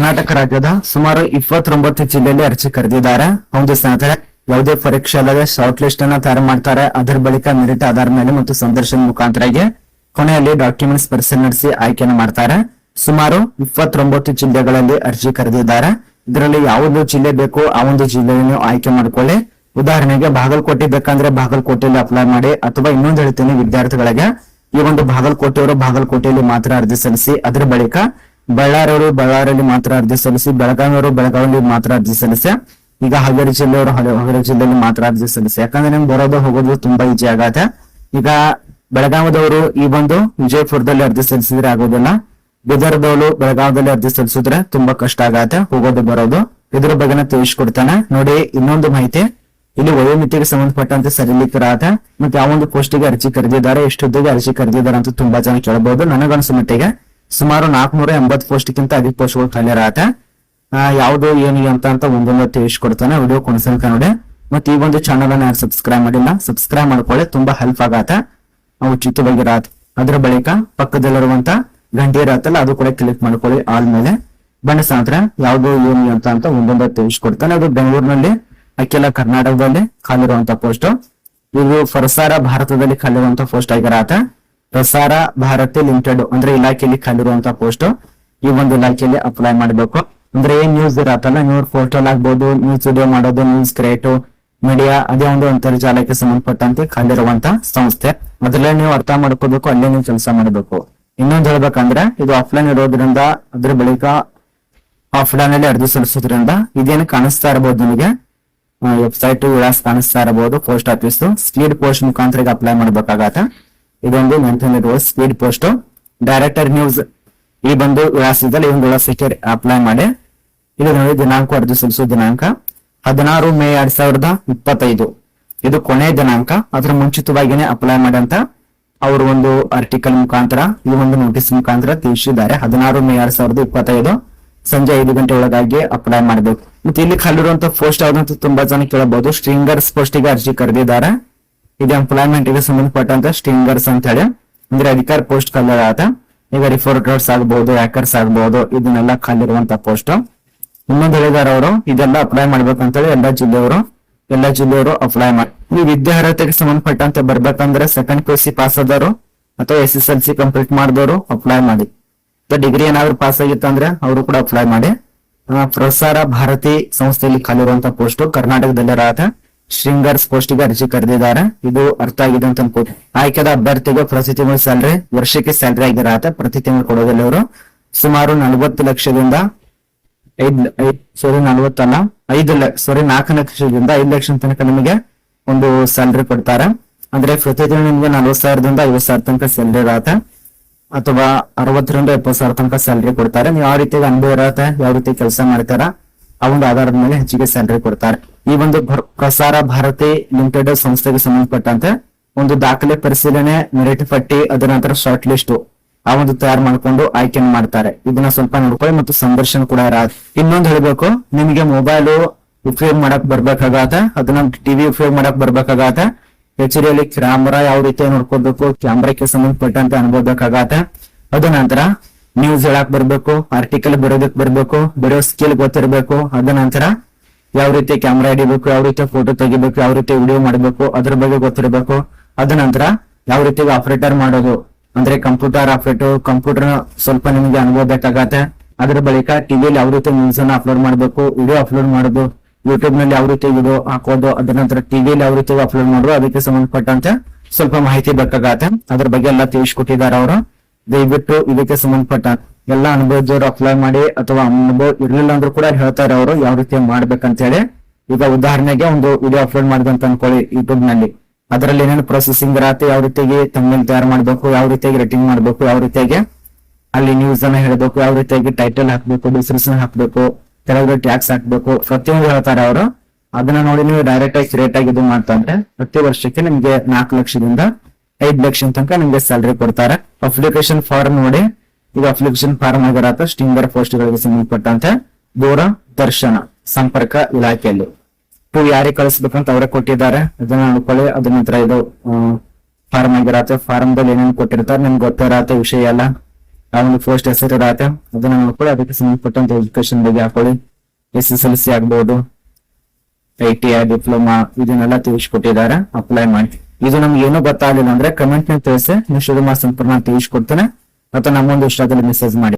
ಕರ್ನಾಟಕ ರಾಜ್ಯದ ಸುಮಾರು 29 ಜಿಲ್ಲೆಯಲ್ಲಿ ಅರ್ಜಿ ಕರೆದಿದ್ದಾರೆ. ಒಂದು ಸ್ನೇಹಿತರೆ, ಯಾವುದೇ ಪರೀಕ್ಷೆ ಅಲ್ಲದೆ ಶಾರ್ಟ್ ಲಿಸ್ಟ್ ಅನ್ನ ತಯಾರು ಮಾಡ್ತಾರೆ. ಅದರ ಬಳಿಕ ಮೆರಿಟ್ ಆಧಾರ ಮೇಲೆ ಮತ್ತು ಸಂದರ್ಶನ ಮುಖಾಂತರಗೆ ಕೊನೆಯಲ್ಲಿ ಡಾಕ್ಯುಮೆಂಟ್ಸ್ ಪರಿಶೀಲನೆ ನಡೆಸಿ ಆಯ್ಕೆಯನ್ನು ಮಾಡ್ತಾರೆ. ಸುಮಾರು 29 ಜಿಲ್ಲೆಗಳಲ್ಲಿ ಅರ್ಜಿ ಕರೆದಿದ್ದಾರೆ. ಇದರಲ್ಲಿ ಯಾವುದು ಜಿಲ್ಲೆ ಬೇಕು ಆ ಒಂದು ಜಿಲ್ಲೆಯನ್ನು ಆಯ್ಕೆ ಮಾಡ್ಕೊಳ್ಳಿ. ಉದಾಹರಣೆಗೆ ಬಾಗಲಕೋಟೆ ಬೇಕಂದ್ರೆ ಬಾಗಲಕೋಟೆಯಲ್ಲಿ ಅಪ್ಲೈ ಮಾಡಿ, ಅಥವಾ ಇನ್ನೊಂದು ಹೇಳ್ತೀನಿ ವಿದ್ಯಾರ್ಥಿಗಳಿಗೆ, ಈ ಒಂದು ಬಾಗಲಕೋಟೆಯವರು ಬಾಗಲಕೋಟೆಯಲ್ಲಿ ಮಾತ್ರ ಅರ್ಜಿ ಸಲ್ಲಿಸಿ. ಅದರ ಬಳಿಕ ಬಳ್ಳಾರಿಯವರು ಬಳ್ಳಾರಿಯಲ್ಲಿ ಮಾತ್ರ ಅರ್ಜಿ ಸಲ್ಲಿಸಿ, ಬೆಳಗಾವಿಯವರು ಬೆಳಗಾವಿಯಲ್ಲಿ ಮಾತ್ರ ಅರ್ಜಿ ಸಲ್ಲಿಸಿ. ಈಗ ಹಾವೇರಿ ಜಿಲ್ಲೆಯವರು ಹಾವೇರಿ ಜಿಲ್ಲೆಯಲ್ಲಿ ಮಾತ್ರ ಅರ್ಜಿ ಸಲ್ಲಿಸಿ. ಯಾಕಂದ್ರೆ ನಿಮ್ಗೆ ಬರೋದು ಹೋಗೋದು ತುಂಬಾ ಈಜಿ ಆಗತ್ತೆ. ಈಗ ಬೆಳಗಾವದವರು ಈ ಒಂದು ವಿಜಯಪುರದಲ್ಲಿ ಅರ್ಜಿ ಸಲ್ಲಿಸಿದ್ರೆ ಆಗೋದಿಲ್ಲ. ಬೀದರ್ದವರು ಬೆಳಗಾವದಲ್ಲಿ ಅರ್ಜಿ ಸಲ್ಲಿಸಿದ್ರೆ ತುಂಬಾ ಕಷ್ಟ ಆಗತ್ತೆ ಹೋಗೋದು ಬರೋದು. ಇದ್ರ ಬಗ್ಗೆ ತಿಳಿಸ್ಕೊಡ್ತಾನೆ ನೋಡಿ. ಇನ್ನೊಂದು ಮಾಹಿತಿ, ಇಲ್ಲಿ ವಯೋಮಿತಿಗೆ ಸಂಬಂಧಪಟ್ಟಂತೆ ಸರಿಲಿಕ್ಕರಾದ ಮತ್ತೆ ಯಾವೊಂದು ಪೋಸ್ಟಿಗೆ ಅರ್ಜಿ ಕರೆದಿದ್ದಾರೆ, ಎಷ್ಟು ಹುದ್ದೆಗೆ ಅರ್ಜಿ ಕರೆದಿದ್ದಾರೆ ಅಂತ ತುಂಬಾ ಜನ ಕೇಳಬಹುದು. ನನಗನ್ಸೋ ಮಟ್ಟಿಗೆ ಸುಮಾರು 480 ಪೋಸ್ಟ್ಗಿಂತ ಅಧಿಕ ಪೋಸ್ಟ್ಗಳು ಖಾಲಿ ಇರತ್ತೆ. ಯಾವ್ದು ಏನು ಅಂತ ಒಂದೊಂದು ತಿಳಿಸ್ಕೊಡ್ತಾನೆ. ವಿಡಿಯೋ ಕೊನೆಸಂಕ ನೋಡಿ. ಮತ್ತೆ ಈ ಒಂದು ಚಾನಲ್ ಅನ್ನ ಯಾರು ಸಬ್ಸ್ಕ್ರೈಬ್ ಮಾಡಿಲ್ಲ, ಸಬ್ಸ್ಕ್ರೈಬ್ ಮಾಡ್ಕೊಳ್ಳಿ, ತುಂಬಾ ಹೆಲ್ಪ್ ಆಗತ್ತೆ, ಉಚಿತವಾಗಿರತ್ತೆ. ಅದ್ರ ಬಳಿಕ ಪಕ್ಕದಲ್ಲಿರುವಂತ ಗಂಟೆ ಇರತ್ತಲ್ಲ, ಅದು ಕೂಡ ಕ್ಲಿಕ್ ಮಾಡ್ಕೊಳ್ಳಿ ಆಲ್ ಮೇಲೆ. ಬನ್ನಿ ಸ್ನೇಹಿತರೆ, ಯಾವ್ದು ಏನು ಅಂತ ಒಂದೊಂದು ತಿಳಿಸ್ಕೊಡ್ತಾನೆ. ಅದು ಬೆಂಗಳೂರಿನಲ್ಲಿ, ಅಖಿಲ ಕರ್ನಾಟಕದಲ್ಲಿ ಖಾಲಿರುವಂತ ಪೋಸ್ಟ್. ಇದು ಪ್ರಸಾರ ಭಾರತದಲ್ಲಿ ಖಾಲಿರುವಂತ ಪೋಸ್ಟ್ ಆಗಿರತ್ತೆ. ಪ್ರಸಾರ ಭಾರತಿ ಲಿಮಿಟೆಡ್ ಅಂದ್ರೆ ಇಲಾಖೆಯಲ್ಲಿ ಖಾಲಿರುವಂತ ಪೋಸ್ಟ್. ಈ ಒಂದು ಇಲಾಖೆಯಲ್ಲಿ ಅಪ್ಲೈ ಮಾಡಬೇಕು. ಅಂದ್ರೆ ಏನ್ ನ್ಯೂಸ್ ಇರತ್ತಲ್ಲ, ನ್ಯೂಸ್ ಪೋರ್ಟಲ್ ಆಗ್ಬಹುದು, ನ್ಯೂಸ್ ವಿಡಿಯೋ ಮಾಡೋದು, ನ್ಯೂಸ್ ಕ್ರಿಯೇಟಿವ್ ಮೀಡಿಯಾ, ಅದೇ ಒಂದು ಅಂತರ್ಜಾಲಕ್ಕೆ ಸಂಬಂಧಪಟ್ಟಂತೆ ಖಾಲಿರುವಂತ ಸಂಸ್ಥೆ. ಮೊದಲೇ ನೀವು ಅರ್ಥ ಮಾಡ್ಕೋಬೇಕು, ಅಲ್ಲೇ ನೀವು ಕೆಲಸ ಮಾಡಬೇಕು. ಇನ್ನೊಂದು ಹೇಳ್ಬೇಕಂದ್ರೆ, ಇದು ಆಫ್ಲೈನ್ ಇರೋದ್ರಿಂದ, ಅದ್ರ ಬಳಿಕ ಆಫ್ಲೈನ್ ಅಲ್ಲಿ ಅರ್ಜಿ ಸಲ್ಲಿಸೋದ್ರಿಂದ ಇದೇನು ಕಾಣಿಸ್ತಾ ಇರಬಹುದು ನಿಮಗೆ, ವೆಬ್ಸೈಟ್ ವಿಳಾಸ ಕಾಣಿಸ್ತಾ ಇರಬಹುದು, ಪೋಸ್ಟ್ ಆಫೀಸ್. ಸ್ಪೀಡ್ ಪೋಸ್ಟ್ ಮುಖಾಂತರ ಈಗ ಅಪ್ಲೈ ಮಾಡ್ಬೇಕಾಗತ್ತೆ. ಇದೊಂದು ನೆನಪಿನಲ್ಲಿರುವ ಸ್ಪೀಡ್ ಪೋಸ್ಟ್. ಡೈರೆಕ್ಟರ್ ನ್ಯೂಸ್ ಈ ಬಂದು ವಿಳಾಸದಲ್ಲಿ ಈ ಒಂದು ವಿಳಾಸಕ್ಕೆ ಅಪ್ಲೈ ಮಾಡಿ. ಇದು ನೋಡಿ, ದಿನಾಂಕ ಅರ್ಜಿ ಸಲ್ಲಿಸುವ ದಿನಾಂಕ 16 ಮೇ 2025. ಇದು ಕೊನೆಯ ದಿನಾಂಕ. ಅದರ ಮುಂಚಿತವಾಗಿನೇ ಅಪ್ಲೈ ಮಾಡಂತ ಅವರು ಒಂದು ಆರ್ಟಿಕಲ್ ಮುಖಾಂತರ, ಈ ಒಂದು ನೋಟಿಸ್ ಮುಖಾಂತರ ತಿಳಿಸಿದ್ದಾರೆ. 16 ಮೇ 2025 ಸಂಜೆ 5 ಗಂಟೆ ಒಳಗಾಗಿ ಅಪ್ಲೈ ಮಾಡಬೇಕು. ಮತ್ತೆ ಇಲ್ಲಿ ಖಾಲಿರುವಂತ ಪೋಸ್ಟ್ ಯಾವ್ದಂತ ತುಂಬಾ ಜನ ಕೇಳಬಹುದು. ಸ್ಟ್ರಿಂಗರ್ಸ್ ಪೋಸ್ಟ್ ಗೆ ಅರ್ಜಿ ಕರೆದಿದ್ದಾರೆ. ಇದು ಎಂಪ್ಲಾಯ್ಮೆಂಟ್ ಗೆ ಸಂಬಂಧಪಟ್ಟಂತ ಸ್ಟ್ರಿಂಗರ್ಸ್ ಅಂತ ಹೇಳಿ, ಅಂದ್ರೆ ಅಧಿಕಾರ ಪೋಸ್ಟ್ ಖಾಲಿರಾದ. ಈಗ ರಿಪೋರ್ಟರ್ಸ್ ಆಗ್ಬಹುದು, ಹ್ಯಾಕರ್ಸ್ ಆಗ್ಬಹುದು, ಇದನ್ನೆಲ್ಲ ಖಾಲಿರುವಂತ ಪೋಸ್ಟ್. ಇನ್ನೊಂದು ಹೇಳಿದಾರೆ ಅವರು, ಇದೆಲ್ಲ ಅಪ್ಲೈ ಮಾಡ್ಬೇಕಂತೇಳಿ ಎಲ್ಲಾ ಜಿಲ್ಲೆಯವರು ಅಪ್ಲೈ ಮಾಡಿ. ಈ ವಿದ್ಯಾರ್ಹತೆಗೆ ಸಂಬಂಧಪಟ್ಟಂತೆ ಬರ್ಬೇಕಂದ್ರೆ ಸೆಕೆಂಡ್ PUC ಪಾಸ್ ಆದವರು ಅಥವಾ SSLC ಕಂಪ್ಲೀಟ್ ಮಾಡಿದವರು ಅಪ್ಲೈ ಮಾಡಿ. ಡಿಗ್ರಿ ಏನಾದ್ರು ಪಾಸ್ ಆಗಿತ್ತಂದ್ರೆ ಅವರು ಕೂಡ ಅಪ್ಲೈ ಮಾಡಿ. ಪ್ರಸಾರ ಭಾರತಿ ಸಂಸ್ಥೆಯಲ್ಲಿ ಖಾಲಿರುವಂತ ಪೋಸ್ಟ್ ಕರ್ನಾಟಕದಲ್ಲಿ ಇರತ್ತೆ. ಸ್ಟ್ರಿಂಗರ್ಸ್ ಪೋಸ್ಟ್ ಗೆ ಅರ್ಜಿ ಕರೆದಿದ್ದಾರೆ. ಇದು ಅರ್ಥ ಆಗಿದೆ ಅಂತ ಅನ್ಕೋತೀನಿ. ಆಯ್ಕೆದ ಅಭ್ಯರ್ಥಿಗೆ ಪ್ರತಿ ತಿಂಗಳು ಸ್ಯಾಲರಿ, ವರ್ಷಕ್ಕೆ ಸ್ಯಾಲರಿ ಆಗಿರತ್ತೆ. ಪ್ರತಿ ತಿಂಗಳು ಕೊಡೋದಿಲ್ಲ ಅವರು. ಸುಮಾರು 40 ಲಕ್ಷದಿಂದ 4 ಲಕ್ಷದಿಂದ 5 ಲಕ್ಷ ತನಕ ನಿಮಗೆ ಒಂದು ಸ್ಯಾಲರಿ ಕೊಡ್ತಾರೆ. ಅಂದ್ರೆ ಪ್ರತಿ ತಿಂಗಳು ನಿಮ್ಗೆ 40,000ದಿಂದ 50,000 ತನಕ ಸ್ಯಾಲರಿ ಇರತ್ತೆ, ಅಥವಾ 60ರಿಂದ 70,000 ತನಕ ಸ್ಯಾಲರಿ ಕೊಡ್ತಾರೆ. ನೀವು ಯಾವ ರೀತಿ ಅನುಭವ ಇರತ್ತೆ, ಯಾವ ರೀತಿ ಕೆಲಸ ಮಾಡ್ತಾರ, ಆ ಒಂದು ಆಧಾರದ ಮೇಲೆ ಹೆಚ್ಚಿಗೆ ಸ್ಯಾಲರಿ ಕೊಡ್ತಾರೆ. ಈ ಒಂದು ಪ್ರಸಾರ ಭಾರತಿ ಲಿಮಿಟೆಡ್ ಸಂಸ್ಥೆಗೆ ಸಂಬಂಧಪಟ್ಟಂತೆ ಒಂದು ದಾಖಲೆ ಪರಿಶೀಲನೆ, ಮೆರಿಟ್ ಪಟ್ಟಿ, ಅದರ ನಂತರ ಶಾರ್ಟ್ ಲಿಸ್ಟ್ ಆ ಒಂದು ತಯಾರು ಮಾಡ್ಕೊಂಡು ಆಯ್ಕೆಯನ್ನು ಮಾಡ್ತಾರೆ. ಇದನ್ನ ಸ್ವಲ್ಪ ನೋಡ್ಕೊಳ್ಳಿ. ಮತ್ತು ಸಂದರ್ಶನ ಕೂಡ ಇರತ್ತೆ. ಇನ್ನೊಂದು ಹೇಳ್ಬೇಕು, ನಿಮಗೆ ಮೊಬೈಲ್ ಉಪಯೋಗ ಮಾಡಕ್ ಬರ್ಬೇಕಾಗತ್ತೆ, ಅದನ್ನ ಟಿವಿ ಉಪಯೋಗ ಮಾಡಕ್ ಬರ್ಬೇಕಾಗತ್ತೆ. ಹೆಚ್ಚುರಿಯಲ್ಲಿ ಕ್ಯಾಮ್ರಾ ಯಾವ ರೀತಿ ನೋಡ್ಕೋಬೇಕು, ಕ್ಯಾಮ್ರಾಕ್ಕೆ ಸಂಬಂಧಪಟ್ಟಂತೆ ಅನ್ಬೋಬೇಕಾಗತ್ತೆ. ಅದ ನಂತರ ನ್ಯೂಸ್ ಹೇಳಕ್ ಬರ್ಬೇಕು, ಆರ್ಟಿಕಲ್ ಬರೋದಕ್ ಬರ್ಬೇಕು, ಬರೆಯೋ ಸ್ಕಿಲ್ ಗೊತ್ತಿರ್ಬೇಕು. ಅದ ನಂತರ ಯಾವ ರೀತಿ ಕ್ಯಾಮ್ರಾ ಹಿಡಿಬೇಕು, ಯಾವ ರೀತಿ ಫೋಟೋ ತೆಗಿಬೇಕು, ಯಾವ ರೀತಿ ವಿಡಿಯೋ ಮಾಡಬೇಕು, ಅದ್ರ ಬಗ್ಗೆ ಗೊತ್ತಿರ್ಬೇಕು. ಅದ ನಂತರ ಯಾವ ರೀತಿ ಆಪರೇಟರ್ ಮಾಡೋದು, ಅಂದ್ರೆ ಕಂಪ್ಯೂಟರ್ ಆಪರೇಟರ್, ಕಂಪ್ಯೂಟರ್ ಸ್ವಲ್ಪ ನಿಮಗೆ ಅನುಭವ ಬೇಕಾಗತ್ತೆ. ಅದ್ರ ಬಳಿಕ ಟಿವಿಯಲ್ಲಿ ಯಾವ ರೀತಿ ನ್ಯೂಸ್ ಅನ್ನ ಅಪ್ಲೋಡ್ ಮಾಡಬೇಕು, ವಿಡಿಯೋ ಅಪ್ಲೋಡ್ ಮಾಡೋದು, ಯೂಟ್ಯೂಬ್ ನಲ್ಲಿ ಯಾವ ರೀತಿ ವಿಡಿಯೋ ಹಾಕೋದು, ಅದ್ರ ನಂತರ ಟಿವಿಯಲ್ಲಿ ಯಾವ ರೀತಿ ಅಪ್ಲೋಡ್ ಮಾಡೋದು, ಅದಕ್ಕೆ ಸಂಬಂಧಪಟ್ಟಂತೆ ಸ್ವಲ್ಪ ಮಾಹಿತಿ ಬೇಕಾಗತ್ತೆ. ಅದ್ರ ಬಗ್ಗೆ ಎಲ್ಲ ತಿಳಿಸ್ಕೊಟ್ಟಿದ್ದಾರೆ ಅವರು. ದಯವಿಟ್ಟು ಇದಕ್ಕೆ ಸಂಬಂಧಪಟ್ಟ ಎಲ್ಲ ಅನುಭವದವರು ಅಪ್ಲೈ ಮಾಡಿ, ಅಥವಾ ಅನುಭವ ಇರ್ಲಿಲ್ಲ ಅಂದ್ರೂ ಕೂಡ ಹೇಳ್ತಾರೆ ಅವರು ಯಾವ ರೀತಿ ಮಾಡ್ಬೇಕಂತ ಹೇಳಿ. ಈಗ ಉದಾಹರಣೆಗೆ ಒಂದು ವಿಡಿಯೋ ಅಪ್ಲೋಡ್ ಮಾಡಿದಂತ ಅನ್ಕೊಳ್ಳಿ ಯೂಟ್ಯೂಬ್ ನಲ್ಲಿ, ಅದರಲ್ಲಿ ಏನೇನು ಪ್ರೊಸೆಸಿಂಗ್ ಇರತ್ತೆ, ಯಾವ ರೀತಿಯಾಗಿ ತಮ್ಮಲ್ಲಿ ತಯಾರು ಮಾಡ್ಬೇಕು, ಯಾವ ರೀತಿಯಾಗಿ ರೇಟಿಂಗ್ ಮಾಡ್ಬೇಕು, ಯಾವ ರೀತಿಯಾಗಿ ಅಲ್ಲಿ ನ್ಯೂಸ್ ಅನ್ನ ಹೇಳಬೇಕು, ಯಾವ ರೀತಿಯಾಗಿ ಟೈಟಲ್ ಹಾಕ್ಬೇಕು, ಡಿಸ್ಕ್ರಿಪ್ಷನ್ ಹಾಕ್ಬೇಕು, ಕೆಳಗಡೆ ಟ್ಯಾಕ್ಸ್ ಹಾಕ್ಬೇಕು, ಪ್ರತಿಯೊಂದು ಹೇಳ್ತಾರೆ ಅವರು. ಅದನ್ನ ನೋಡಿ ನೀವು ಡೈರೆಕ್ಟ್ ಆಗಿ ಕ್ರಿಯೇಟ್ ಆಗಿ ಇದು ಮಾಡ್ತಾರೆ. ಪ್ರತಿ ವರ್ಷಕ್ಕೆ ನಿಮ್ಗೆ 4 ಲಕ್ಷದಿಂದ 5 ಲಕ್ಷ ತನಕ ನಿಮ್ಗೆ ಸ್ಯಾಲರಿ ಕೊಡ್ತಾರೆ. ಅಪ್ಲಿಕೇಶನ್ ಫಾರ್ಮ್ ನೋಡಿ, ಈಗ ಅಪ್ಲಿಕೇಶನ್ ಫಾರ್ಮ್ ಆಗಿರತ್ತೆ. ಸ್ಟಿಂಗರ್ ಪೋಸ್ಟ್ ಗಳಿಗೆ ಸಂಬಂಧಪಟ್ಟಂತೆ ದೂರದರ್ಶನ ಸಂಪರ್ಕ ಇಲಾಖೆಯಲ್ಲಿ ಯಾರಿಗೆ ಕಳಿಸ್ಬೇಕಂತ ಅವರೇ ಕೊಟ್ಟಿದ್ದಾರೆ. ಅದನ್ನ ನೋಡ್ಕೊಳ್ಳಿ. ಅದ ನಂತರ ಇದು ಫಾರ್ಮ್ ಆಗಿರತ್ತೆ. ಫಾರ್ಮ್ ದಲ್ಲಿ ಏನೇನು ಕೊಟ್ಟಿರ್ತಾರೆ ನಿಮ್ಗೆ ಗೊತ್ತಿರತ್ತೆ ವಿಷಯ ಎಲ್ಲ. ಆ ಒಂದು ಪೋಸ್ಟ್ ಹೆಸರು ಇರತ್ತೆ, ಅದನ್ನ ನೋಡ್ಕೊಳ್ಳಿ. ಅದಕ್ಕೆ ಸಂಬಂಧಪಟ್ಟಂತ ಎಜುಕೇಶನ್ ಬಗ್ಗೆ ಹಾಕೊಳ್ಳಿ. SSLC ಆಗ್ಬಹುದು, ITI, ಡಿಪ್ಲೊಮಾ ಇದನ್ನೆಲ್ಲ ತಿಳಿಸ್ಕೊಟ್ಟಿದ್ದಾರೆ. ಅಪ್ಲೈ ಮಾಡಿ. ಇದು ನಮ್ಗೆ ಏನೂ ಗೊತ್ತಾಗಲಿಲ್ಲ ಅಂದ್ರೆ ಕಮೆಂಟ್ ನ ತಿಳಿಸಿ, ನೀವು ಶುರು ಸಂಪೂರ್ಣ ತಿಳಿಸ್ಕೊಡ್ತೇನೆ, ಅಥವಾ ನಮ್ಮೊಂದು ಇಷ್ಟದಲ್ಲಿ ಮೆಸೇಜ್ ಮಾಡಿ.